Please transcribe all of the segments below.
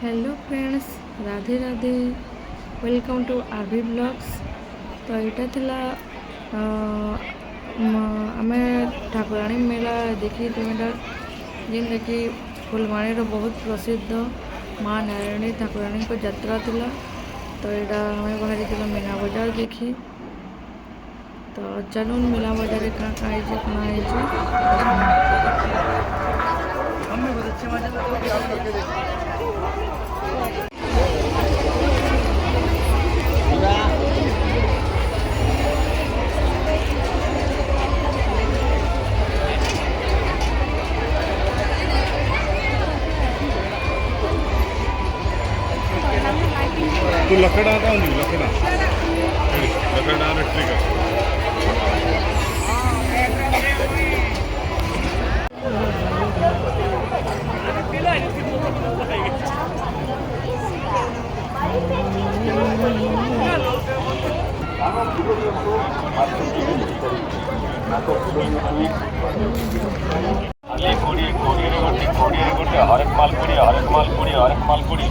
Hello friends, Radhe Radhe. Welcome to RV blogs. तो यहाँ थिला आम ठाकुराणी मेला देखी तुमटा जेनटा कि फुलवाणी बहुत प्रसिद्ध माँ नारायणी ठाकुराणी को यात्रा थिला। तो यहाँ हमें बाहरी मीना बजार देखी। तो चलून मीना बजार कहाँ कहाँ तो लकड़ा आता नहीं लकड़ा इलेक्ट्रिक हरेक मालपुड़ी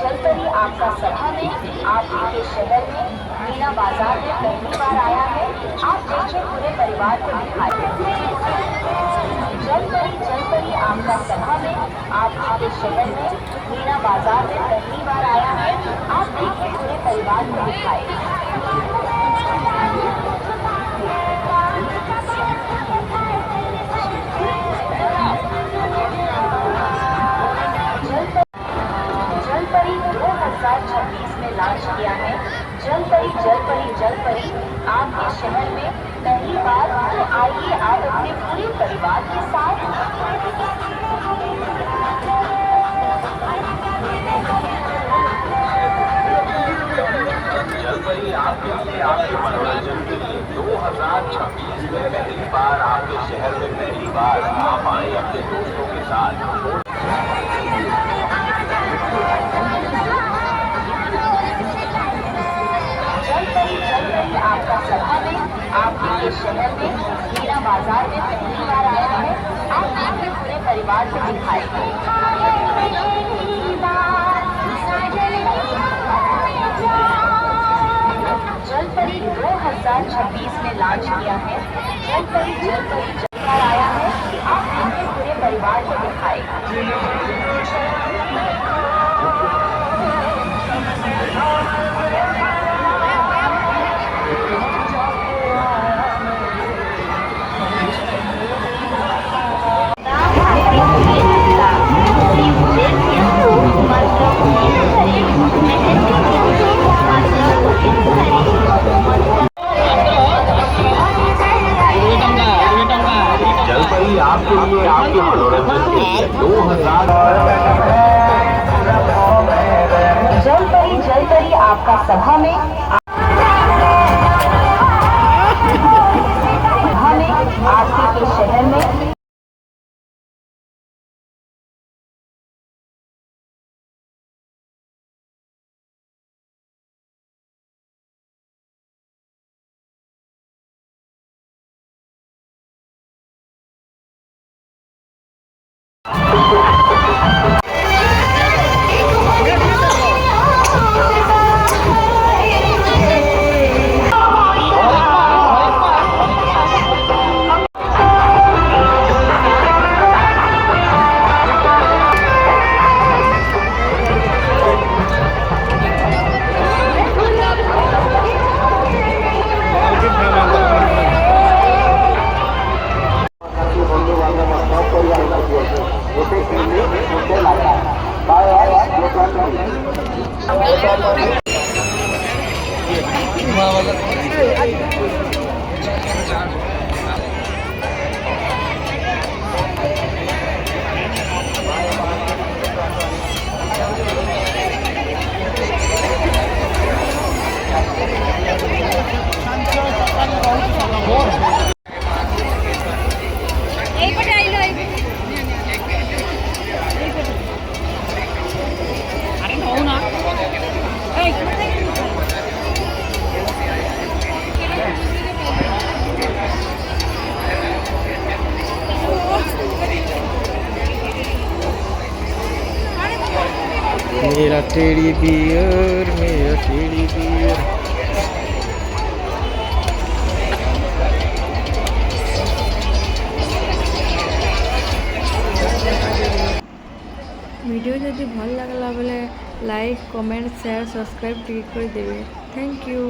जलपरी आपका सभा में आपके शहर में मीना बाजार में पहली बार आया है। आप देखें पूरे परिवार को दिखाए। जलपरी आपका सभा में आपके शहर में मीना बाजार में पहली बार आया है। आप देखें पूरे परिवार को दिखाए। जलपरी 2026 में लॉन्च किया है। जलपरी आपके शहर में पहली बार। तो आइए आप अपने पूरे परिवार के साथ जलपरी आपके मनोरंजन के लिए 2026 में पहली बार आपके शहर में पहली बार आप आए अपने दोस्तों के साथ। जलपरी आपका सभा में आपके शहर में मीना बाजार में पहली बार आया है। आप अपने पूरे परिवार को दिखाएंगे। जलपरी 2026 में लॉन्च किया है। जलपरी आया है। आप अपने पूरे परिवार को दिखाएगा। Thank you. आपका सभा में आपके शहर में मेरा टेडी बियर, मेरा टेडी बियर। वीडियो जदि भल लगला बेले लाइक कमेंट शेयर सब्सक्राइब टिके कर देवे। Thank you.